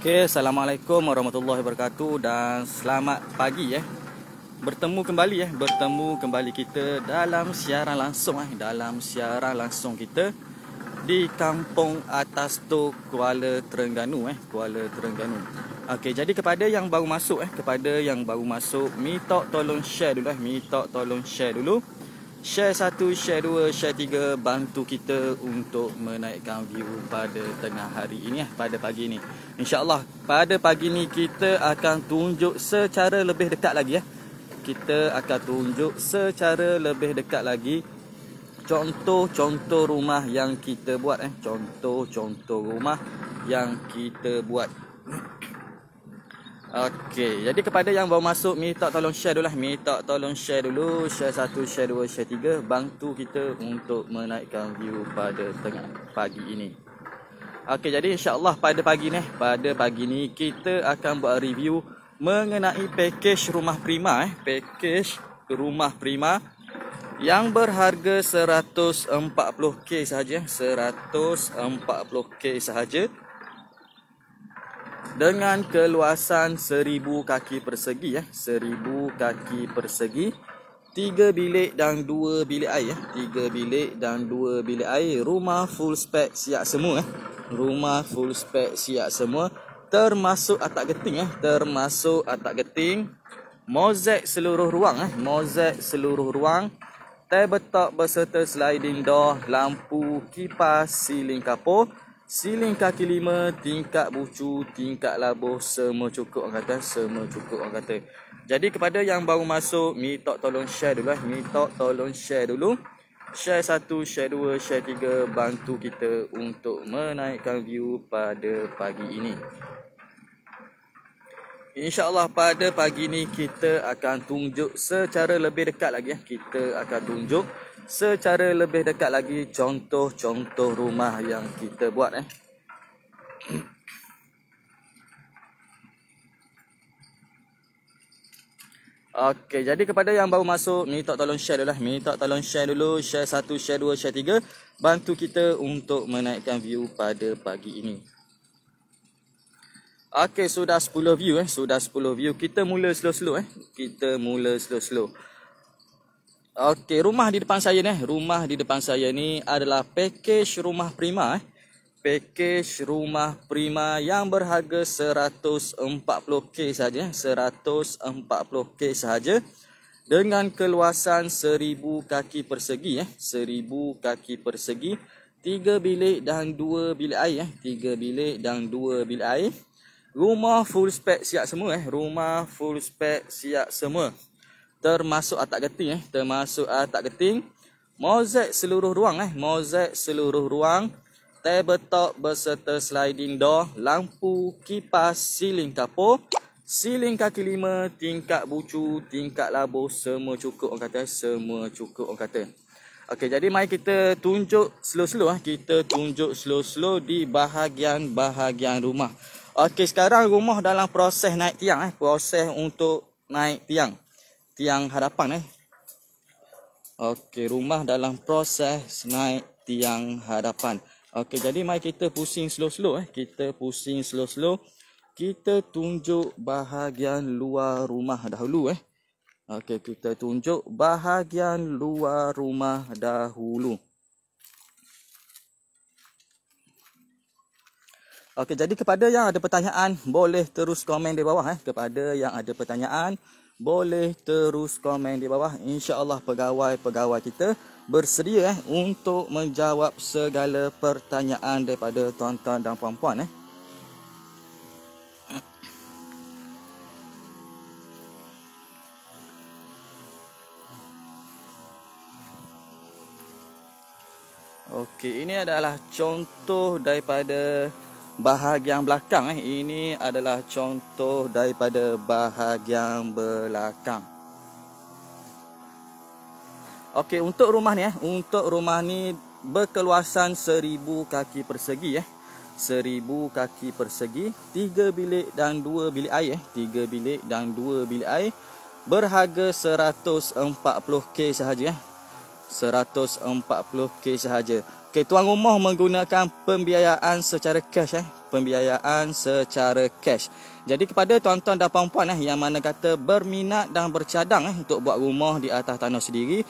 Okey, Assalamualaikum warahmatullahi wabarakatuh dan selamat pagi Bertemu kembali kita dalam siaran langsung kita di Kampung Atas Tu, Kuala Terengganu Kuala Terengganu. Okey, jadi kepada yang baru masuk, minta tolong share dulu. Share 1, share 2, share 3, bantu kita untuk menaikkan view pada tengah hari ini pada pagi ini. InsyaAllah pada pagi ini kita akan tunjuk secara lebih dekat lagi contoh-contoh rumah yang kita buat Okey, jadi kepada yang baru masuk, minta tolong share dulu. Share 1, share 2, share 3, bantu kita untuk menaikkan view pada tengah pagi ini. Okey, jadi insya-Allah pada pagi ni kita akan buat review mengenai pakej rumah prima yang berharga 140k sahaja. Dengan keluasan 1000 kaki persegi 1000 kaki persegi, 3 bilik dan 2 bilik air. Rumah full spec siap semua. Termasuk atap geting. Mozaik seluruh ruang. Tabletop berserta sliding door, lampu, kipas, siling kapur, siling kaki 5, tingkap bucu, tingkap labuh, semua cukup orang kata. Jadi kepada yang baru masuk, minta tolong share dulu. Share 1, share 2, share 3, bantu kita untuk menaikkan view pada pagi ini. InsyaAllah pada pagi ini kita akan tunjuk secara lebih dekat lagi contoh-contoh rumah yang kita buat Okey, jadi kepada yang baru masuk, minta tolong share dulu. Share 1, share 2, share 3, bantu kita untuk menaikkan view pada pagi ini. Okey, sudah 10 view Kita mula slow-slow Okey, rumah di depan saya ni adalah pakej rumah prima yang berharga 140k sahaja. Dengan keluasan 1000 kaki persegi 3 bilik dan 2 bilik air. Rumah full spec siap semua. Termasuk atap geting. Mozaik seluruh ruang. Tabletop berserta sliding door, lampu, kipas, siling kapur, siling kaki 5, tingkap bucu, tingkap labuh, semua cukup orang kata. Okey, jadi mari kita tunjuk slow-slow di bahagian rumah. Okey, sekarang rumah dalam proses naik tiang proses untuk naik tiang hadapan Okey, rumah dalam proses naik tiang hadapan. Okey, jadi mari kita pusing slow-slow Kita tunjuk bahagian luar rumah dahulu Okey, kita tunjuk bahagian luar rumah dahulu. Okey, jadi kepada yang ada pertanyaan, boleh terus komen di bawah InsyaAllah pegawai kita bersedia untuk menjawab segala pertanyaan daripada tuan-tuan dan puan-puan Okey, ini adalah contoh daripada bahagian belakang Ini adalah contoh daripada bahagian belakang. Okey, untuk rumah ni berkeluasan 1000 kaki persegi 1000 kaki persegi, 3 bilik dan 2 bilik air. Berharga 140k sahaja 140k sahaja. Okey, tuan rumah menggunakan pembiayaan secara cash pembiayaan secara cash. Jadi kepada tuan-tuan dan puan-puan yang mana kata berminat dan bercadang untuk buat rumah di atas tanah sendiri,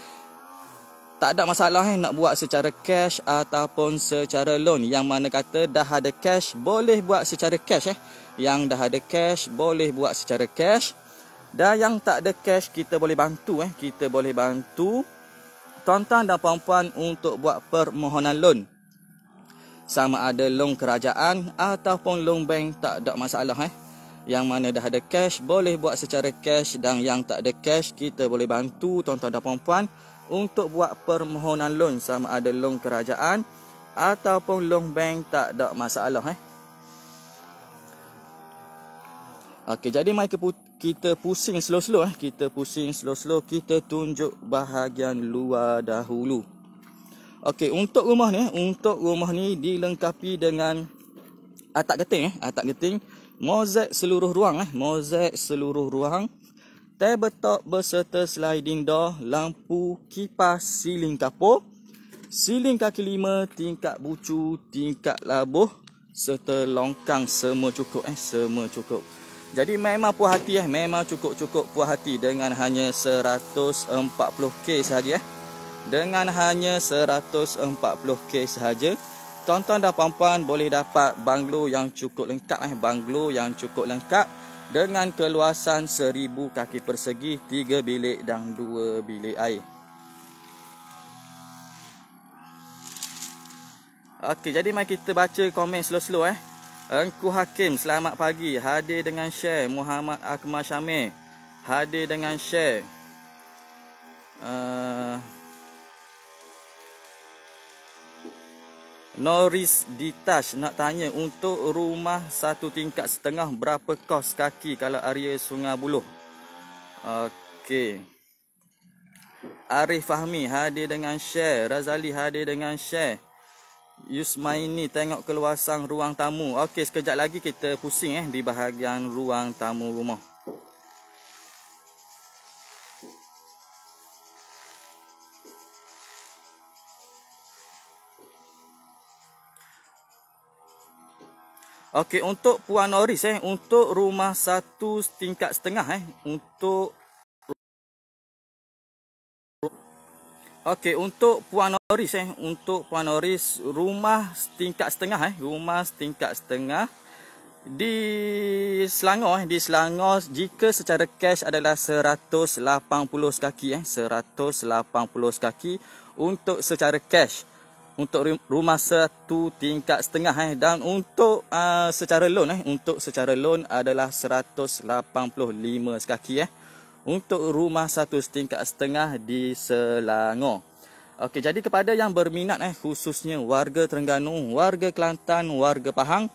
tak ada masalah nak buat secara cash ataupun secara loan. Yang mana kata dah ada cash boleh buat secara cash Yang dah ada cash boleh buat secara cash. Dan yang tak ada cash kita boleh bantu kita boleh bantu tuan-tuan dan puan-puan untuk buat permohonan loan. Sama ada loan kerajaan ataupun loan bank, tak ada masalah Yang mana dah ada cash boleh buat secara cash, dan yang tak ada cash kita boleh bantu tuan-tuan dan puan-puan untuk buat permohonan loan, sama ada loan kerajaan ataupun loan bank, tak ada masalah Okey, jadi mari kita pusing slow-slow kita pusing slow-slow, kita tunjuk bahagian luar dahulu. Okey, untuk rumah ni dilengkapi dengan atap geting, mozaik seluruh ruang, tabletop berserta sliding door, lampu, kipas, siling kapur, siling kaki 5, tingkap bucu, tingkap labuh serta longkang, semua cukup semua cukup. Jadi memang puas hati memang cukup puas hati dengan hanya 140k sahaja Dengan hanya 140k sahaja, tuan-tuan dan puan-puan boleh dapat banglo yang cukup lengkap dengan keluasan 1000 kaki persegi, 3 bilik dan 2 bilik air. Okey, jadi mari kita baca komen slow-slow Engku Hakim, selamat pagi. Hadir dengan share. Muhammad Akmal Syamil, hadir dengan share. Norris Ditash nak tanya, untuk rumah 1 tingkat setengah berapa kos kaki kalau area Sungai Buloh? Okey. Arif Fahmi hadir dengan share. Razali hadir dengan share. Yusmaini tengok keluasan ruang tamu. Okey, sekejap lagi kita pusing di bahagian ruang tamu rumah. Okey, untuk Puan Norris untuk rumah 1 tingkat setengah untuk Okey, untuk Puan Norris rumah setingkat setengah di Selangor jika secara cash adalah 180 kaki 180 kaki untuk secara cash untuk rumah 1 tingkat setengah dan untuk secara loan adalah 185 kaki untuk rumah 1 tingkat setengah di Selangor. Okey, jadi kepada yang berminat khususnya warga Terengganu, warga Kelantan, warga Pahang,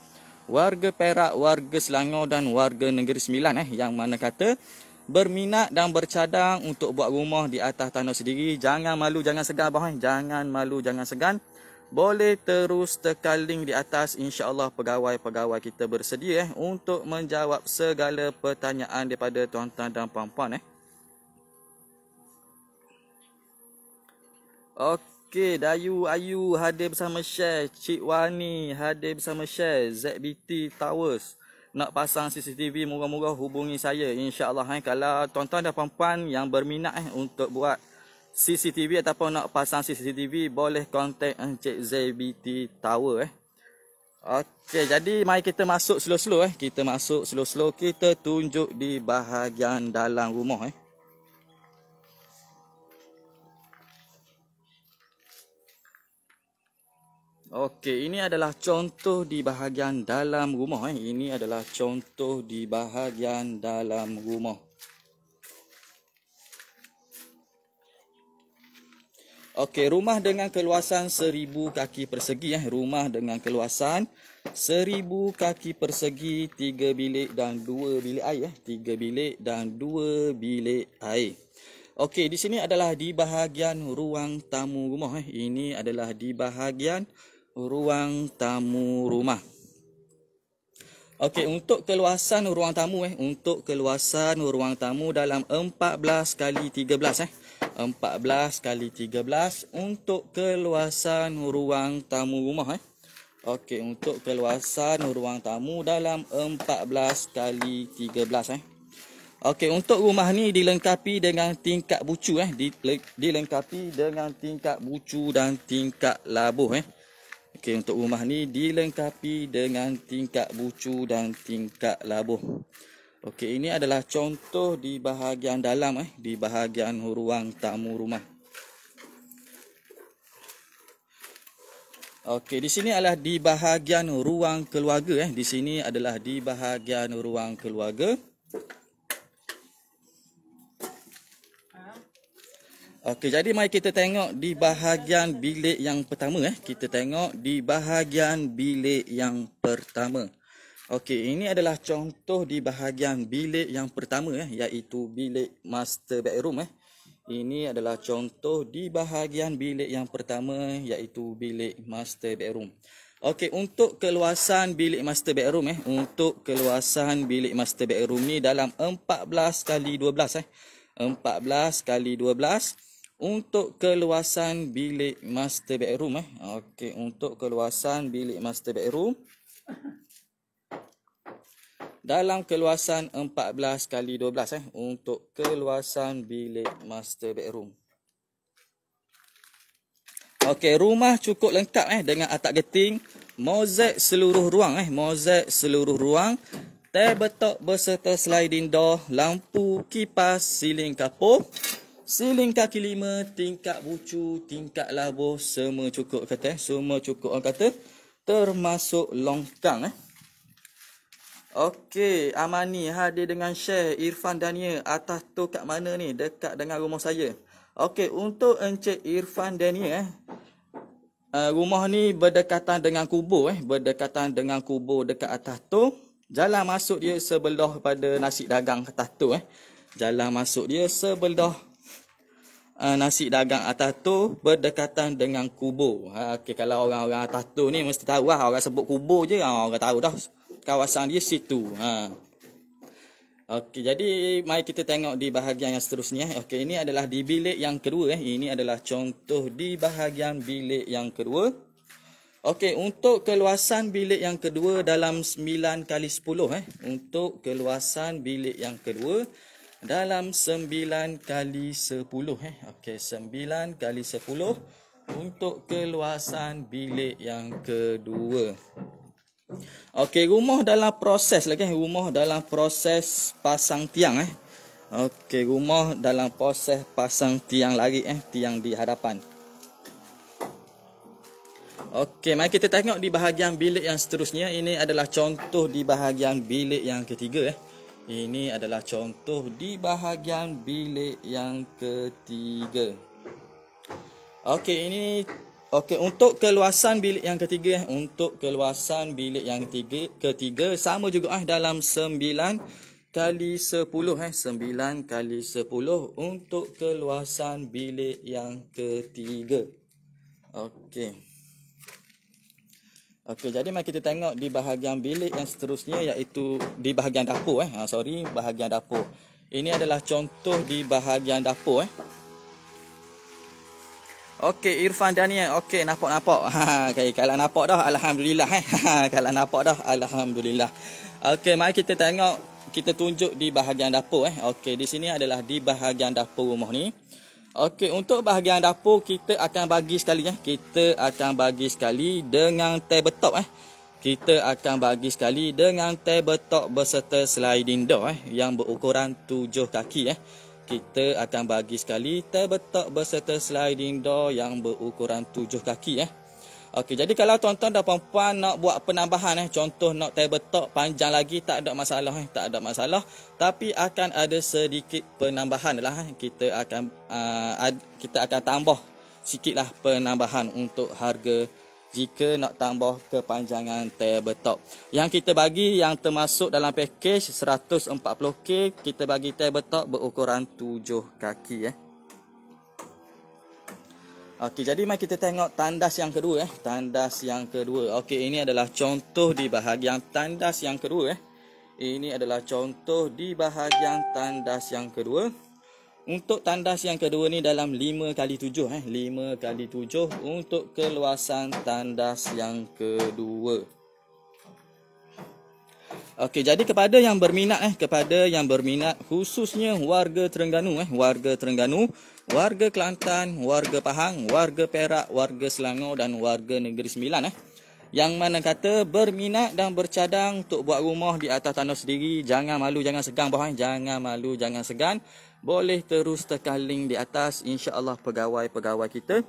warga Perak, warga Selangor dan warga Negeri Sembilan yang mana kata berminat dan bercadang untuk buat rumah di atas tanah sendiri, jangan malu, jangan segan jangan malu, jangan segan. Boleh terus tekan link di atas, insya-Allah pegawai-pegawai kita bersedia untuk menjawab segala pertanyaan daripada tuan-tuan dan puan-puan Okey, Dayu Ayu hadir bersama share, Cik Wani hadir bersama share, ZBT Towers nak pasang CCTV murah-murah hubungi saya, insya-Allah kalau tuan-tuan dan puan-puan yang berminat untuk buat CCTV ataupun nak pasang CCTV boleh kontak Encik ZBT Tower Okey, jadi mari kita masuk slow-slow kita tunjuk di bahagian dalam rumah Okey, ini adalah contoh di bahagian dalam rumah Okey, rumah dengan keluasan 1000 kaki persegi rumah dengan keluasan 1000 kaki persegi, 3 bilik dan 2 bilik air 3 bilik dan 2 bilik air. Okey, di sini adalah di bahagian ruang tamu rumah ini adalah di bahagian ruang tamu rumah. Okey, untuk keluasan ruang tamu untuk keluasan ruang tamu dalam 14 kali 13 14 kali 13 untuk keluasan ruang tamu rumah Okey, untuk keluasan ruang tamu dalam 14 kali 13 Okey, untuk rumah ni dilengkapi dengan tingkap bucu dilengkapi dengan tingkap bucu dan tingkap labuh Okey, untuk rumah ni dilengkapi dengan tingkap bucu dan tingkap labuh. Okey, ini adalah contoh di bahagian dalam di bahagian ruang tamu rumah. Okey, di sini adalah di bahagian ruang keluarga Di sini adalah di bahagian ruang keluarga. Okey, jadi mari kita tengok di bahagian bilik yang pertama Kita tengok di bahagian bilik yang pertama. Okey, ini adalah contoh di bahagian bilik yang pertama iaitu bilik master bedroom Ini adalah contoh di bahagian bilik yang pertama iaitu bilik master bedroom. Okey, untuk keluasan bilik master bedroom untuk keluasan bilik master bedroom ni dalam 14 kali 12 14 kali 12 untuk keluasan bilik master bedroom Okey, untuk keluasan bilik master bedroom dalam keluasan 14 kali 12 untuk keluasan bilik master bedroom. Okey, rumah cukup lengkap dengan atap geting, mozaik seluruh ruang mozaik seluruh ruang, tabletop berserta sliding door, lampu, kipas, siling kapur, siling kaki lima, tingkap bucu, tingkap labuh, semua cukup kata semua cukup orang kata, termasuk longkang Okey, Amani hadir dengan share Irfan Daniel. Atas tu kat mana ni? Dekat dengan rumah saya. Okey, untuk Encik Irfan Daniel rumah ni berdekatan dengan kubur berdekatan dengan kubur dekat atas tu. Jalan masuk dia sebelah pada nasi dagang atas tu Jalan masuk dia sebelah nasi dagang atas tu berdekatan dengan kubur. Okey, kalau orang-orang atas tu ni mesti tahu orang sebut kubur je orang tahu dah kawasan dia situ. Okey, jadi mari kita tengok di bahagian yang seterusnya. Okey, ini adalah di bilik yang kedua Ini adalah contoh di bahagian bilik yang kedua. Okey, untuk keluasan bilik yang kedua dalam 9 kali 10 untuk keluasan bilik yang kedua dalam 9 kali 10 Okey, 9 kali 10 untuk keluasan bilik yang kedua. Okey, rumah dalam proses lagi rumah dalam proses pasang tiang Okey, rumah dalam proses pasang tiang lagi tiang di hadapan. Okey, mari kita tengok di bahagian bilik yang seterusnya. Ini adalah contoh di bahagian bilik yang ketiga Ini adalah contoh di bahagian bilik yang ketiga. Okey, untuk keluasan bilik yang ketiga untuk keluasan bilik yang ketiga sama juga dalam 9 kali 10 9 kali 10 untuk keluasan bilik yang ketiga. Okey, jadi mari kita tengok di bahagian bilik yang seterusnya iaitu di bahagian dapur bahagian dapur. Ini adalah contoh di bahagian dapur Okey, Irfan Daniel. Okey, nampak. Okay, kalau nampak dah alhamdulillah kalau nampak dah alhamdulillah. Okey, mari kita tengok, kita tunjuk di bahagian dapur Okey, di sini adalah di bahagian dapur rumah ni. Okey, untuk bahagian dapur kita akan bagi sekali kita akan bagi sekali dengan tabletop Kita akan bagi sekali dengan tabletop berserta sliding door yang berukuran 7 kaki Kita akan bagi sekali tabletop berserta sliding door yang berukuran 7 kaki Okey, jadi kalau tuan-tuan dan puan-puan nak buat penambahan contoh nak tabletop panjang lagi, tak ada masalah tak ada masalah, tapi akan ada sedikit penambahan lah kita akan tambah sikitlah penambahan untuk harga jika nak tambah kepanjangan tabletop. Yang kita bagi yang termasuk dalam pakej 140k, kita bagi tabletop berukuran 7 kaki Okey, jadi mari kita tengok tandas yang kedua Tandas yang kedua. Okey, ini adalah contoh di bahagian tandas yang kedua Ini adalah contoh di bahagian tandas yang kedua. Untuk tandas yang kedua ni dalam 5x7 5x7 untuk keluasan tandas yang kedua. Okey, jadi kepada yang berminat khususnya warga Terengganu warga Terengganu, warga Kelantan, warga Pahang, warga Perak, warga Selangor dan warga Negeri Sembilan yang mana kata berminat dan bercadang untuk buat rumah di atas tanah sendiri, jangan malu, jangan segan jangan malu, jangan segan. Boleh terus tekan link di atas. InsyaAllah pegawai-pegawai kita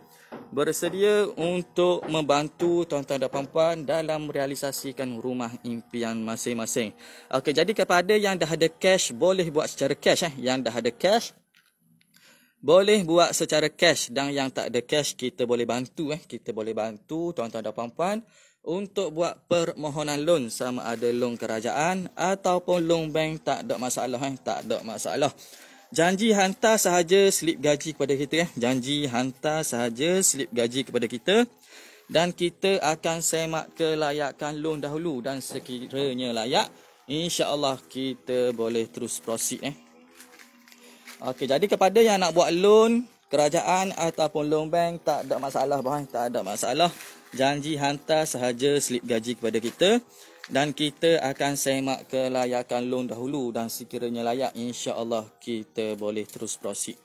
bersedia untuk membantu tuan-tuan dan puan-puan dalam realisasikan rumah impian masing-masing. Okey, jadi kepada yang dah ada cash, boleh buat secara cash Yang dah ada cash, boleh buat secara cash. Dan yang tak ada cash, kita boleh bantu Kita boleh bantu tuan-tuan dan puan-puan untuk buat permohonan loan, sama ada loan kerajaan ataupun loan bank. Tak ada masalah Tak ada masalah. Janji hantar sahaja slip gaji kepada kita Janji hantar sahaja slip gaji kepada kita. Dan kita akan semak kelayakan loan dahulu. Dan sekiranya layak, insya-Allah kita boleh terus proceed Okey, jadi kepada yang nak buat loan kerajaan ataupun loan bank, tak ada masalah tak ada masalah. Janji hantar sahaja slip gaji kepada kita. Dan kita akan semak kelayakan loan dahulu. Dan sekiranya layak, insya-Allah kita boleh terus proceed.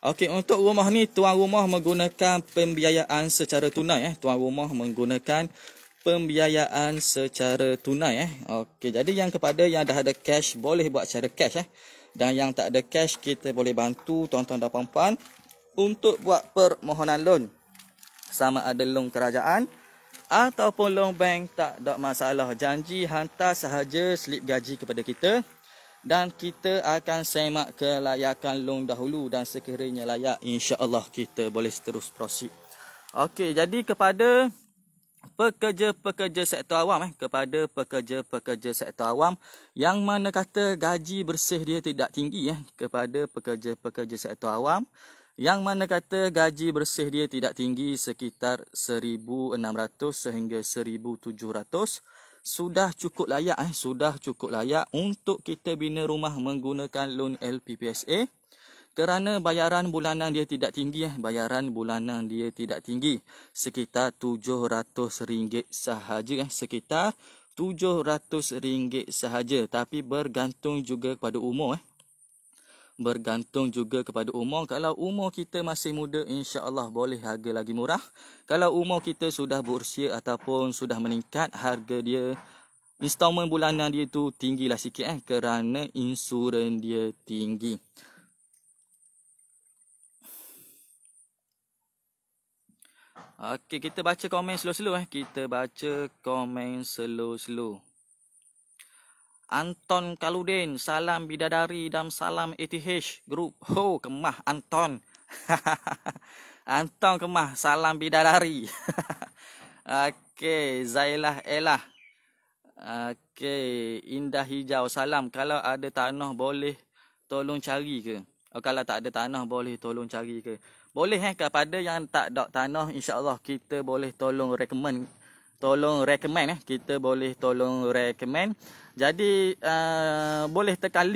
Okey, untuk rumah ni tuan rumah menggunakan pembiayaan secara tunai Tuan rumah menggunakan pembiayaan secara tunai Okey, jadi yang kepada yang dah ada cash, boleh buat secara cash Dan yang tak ada cash, kita boleh bantu tuan-tuan dan puan-puan untuk buat permohonan loan, sama ada loan kerajaan ataupun loan bank, tak ada masalah. Janji hantar sahaja slip gaji kepada kita. Dan kita akan semak kelayakan loan dahulu. Dan sekiranya layak, insya-Allah kita boleh terus proceed. Okey, jadi kepada pekerja-pekerja sektor awam kepada pekerja-pekerja sektor awam yang mana kata gaji bersih dia tidak tinggi kepada pekerja-pekerja sektor awam yang mana kata gaji bersih dia tidak tinggi, sekitar 1,600 sehingga 1,700, sudah cukup layak untuk kita bina rumah menggunakan loan LPPSA. Kerana bayaran bulanan dia tidak tinggi sekitar RM700 sahaja sekitar RM700 sahaja. Tapi bergantung juga kepada umur Kalau umur kita masih muda, insya-Allah boleh harga lagi murah. Kalau umur kita sudah berusia ataupun sudah meningkat, harga dia, installment bulanan dia tu tinggilah sikit kerana insurans dia tinggi. Okey, kita baca komen slow-slow Anton Kaludin, salam bidadari dan salam ATH Group. Ho, kemah Anton. Anton kemah, salam bidadari. Okey, Zailah Elah. Okey, Indah Hijau, salam. Kalau ada tanah boleh tolong cari ke? Kalau tak ada tanah boleh tolong cari ke? Boleh kepada yang tak ada tanah, insya-Allah kita boleh tolong recommend. Kita boleh tolong recommend. Jadi boleh tekan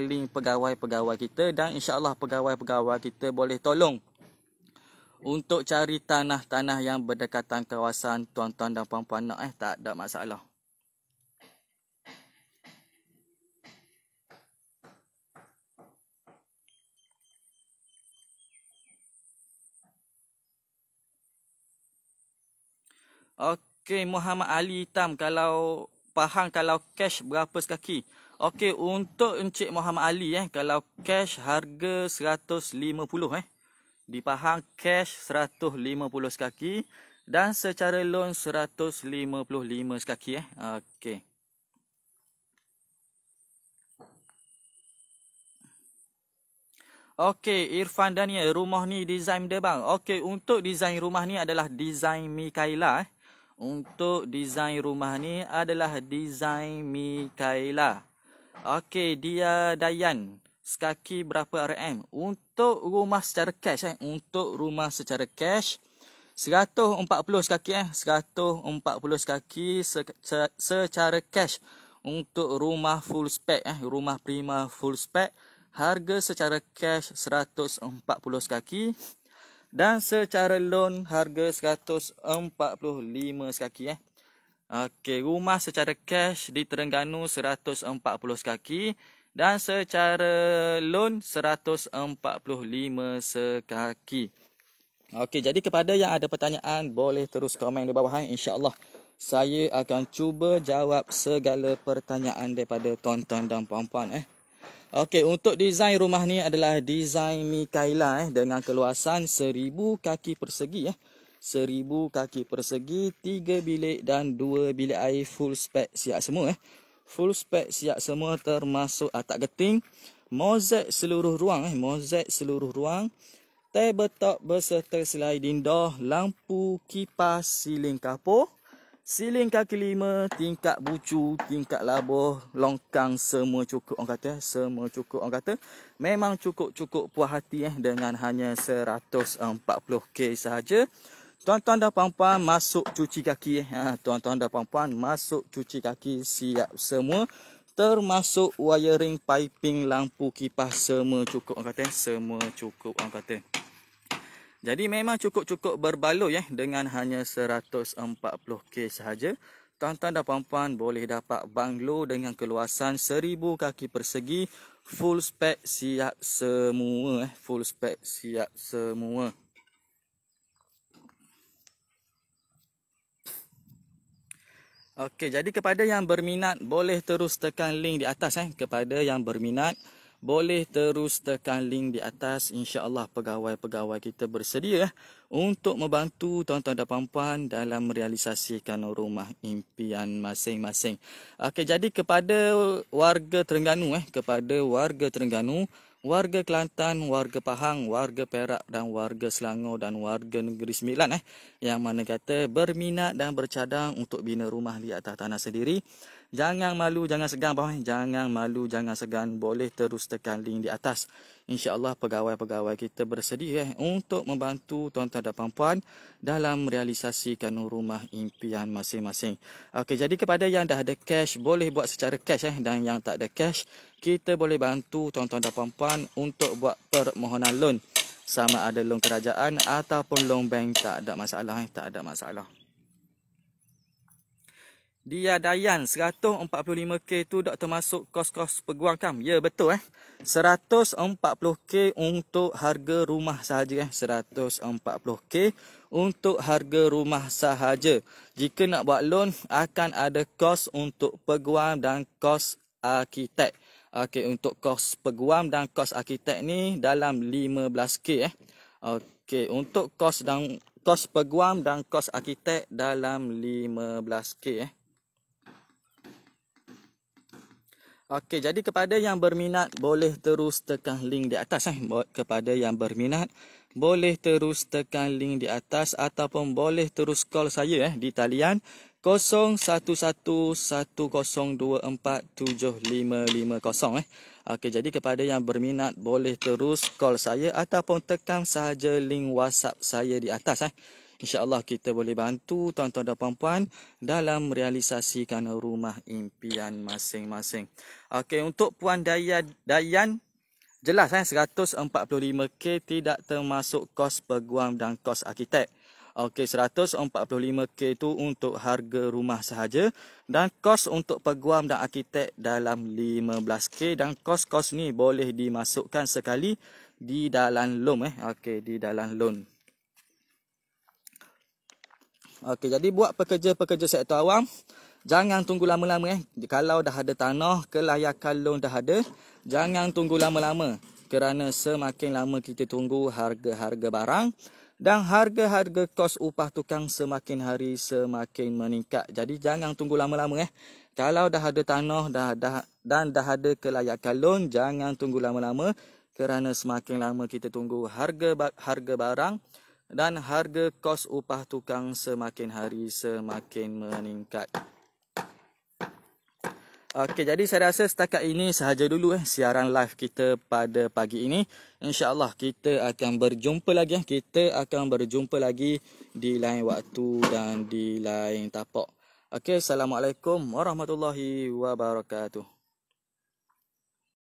link pegawai-pegawai kita dan insya-Allah pegawai-pegawai kita boleh tolong untuk cari tanah-tanah yang berdekatan kawasan tuan-tuan dan puan-puan nak tak ada masalah. Okey, Muhammad Ali Hitam, kalau Pahang kalau cash berapa sekaki? Okey, untuk Encik Muhammad Ali kalau cash harga 150 Di Pahang cash 150 sekaki dan secara loan 155 sekaki Okey. Okey, Irfan Daniel, rumah ni design dia bang. Okey, untuk design rumah ni adalah design Mikaela Untuk design rumah ni adalah design Mikaela. Okey, dia Dayan. sekaki berapa RM. Untuk rumah secara cash untuk rumah secara cash 140 sekaki 140 sekaki secara cash untuk rumah full spec rumah prima full spec, harga secara cash 140 sekaki dan secara loan harga 145 sekaki Okey, rumah secara cash di Terengganu 140 sekaki dan secara loan 145 sekaki. Okey, jadi kepada yang ada pertanyaan boleh terus komen di bawah insya-Allah. Saya akan cuba jawab segala pertanyaan daripada tuan-tuan dan puan-puan Okey, untuk desain rumah ni adalah desain Mikaela dengan keluasan 1000 kaki persegi 1000 kaki persegi, 3 bilik dan 2 bilik air full spec siap semua Full spec siap semua termasuk atap geting, mozaik seluruh ruang mozaik seluruh ruang, tabletop berserta sliding door, lampu kipas, siling kapur, siling kaki 5, tingkap bucu, tingkap labuh, longkang semua cukup orang kata, semua cukup orang kata. Memang cukup puas hati dengan hanya 140k sahaja. Tuan-tuan dan puan-puan masuk cuci kaki tuan-tuan dan puan-puan masuk cuci kaki siap semua termasuk wiring, piping, lampu kipas semua cukup orang kata, semua cukup orang kata. Jadi memang cukup berbaloi dengan hanya 140k sahaja. Tuan-tuan dan puan-puan boleh dapat banglo dengan keluasan 1000 kaki persegi, full spec siap semua full spec siap semua. Okey, jadi kepada yang berminat boleh terus tekan link di atas kepada yang berminat boleh terus tekan link di atas. InsyaAllah pegawai-pegawai kita bersedia untuk membantu tuan-tuan dan puan-puan dalam merealisasikan rumah impian masing-masing. Okey, jadi kepada warga Terengganu kepada warga Terengganu, warga Kelantan, warga Pahang, warga Perak dan warga Selangor dan warga Negeri Sembilan yang mana kata berminat dan bercadang untuk bina rumah di atas tanah sendiri. Jangan malu, jangan segan jangan malu, jangan segan, boleh terus tekan link di atas. InsyaAllah pegawai-pegawai kita bersedia untuk membantu tuan-tuan dan puan-puan dalam merealisasikan rumah impian masing-masing. Okey, jadi kepada yang dah ada cash boleh buat secara cash dan yang tak ada cash kita boleh bantu tuan-tuan dan puan-puan untuk buat permohonan loan. Sama ada loan kerajaan ataupun loan bank, tak ada masalah tak ada masalah. Dia Dayan 145k tu tak termasuk kos-kos peguam kam. Ya betul 140k untuk harga rumah sahaja 140k untuk harga rumah sahaja. Jika nak buat loan akan ada kos untuk peguam dan kos arkitek. Okey, untuk kos peguam dan kos arkitek ni dalam 15k Okey, untuk kos peguam dan kos arkitek dalam 15k Okey, jadi kepada yang berminat boleh terus tekan link di atas kepada yang berminat boleh terus tekan link di atas ataupun boleh terus call saya di talian 011102475550 Okey, jadi kepada yang berminat boleh terus call saya ataupun tekan sahaja link WhatsApp saya di atas InsyaAllah kita boleh bantu tuan-tuan dan puan-puan dalam merealisasikan rumah impian masing-masing. Okey, untuk Puan Dayan jelas 145k tidak termasuk kos peguam dan kos arkitek. Okey, 145k itu untuk harga rumah sahaja dan kos untuk peguam dan arkitek dalam 15k dan kos-kos ni boleh dimasukkan sekali di dalam loan Okey, di dalam loan. Okey, jadi buat pekerja-pekerja sektor awam jangan tunggu lama-lama Kalau dah ada tanah, kelayakan loan dah ada, jangan tunggu lama-lama. Kerana semakin lama kita tunggu, harga-harga barang dan harga-harga kos upah tukang semakin hari semakin meningkat. Jadi jangan tunggu lama-lama Kalau dah ada tanah dan dah ada kelayakan loan, jangan tunggu lama-lama. Kerana semakin lama kita tunggu, harga barang dan harga kos upah tukang semakin hari semakin meningkat. Okey, jadi saya rasa setakat ini sahaja dulu siaran live kita pada pagi ini. InsyaAllah kita akan berjumpa lagi. Kita akan berjumpa lagi di lain waktu dan di lain tapak. Okey, Assalamualaikum warahmatullahi wabarakatuh.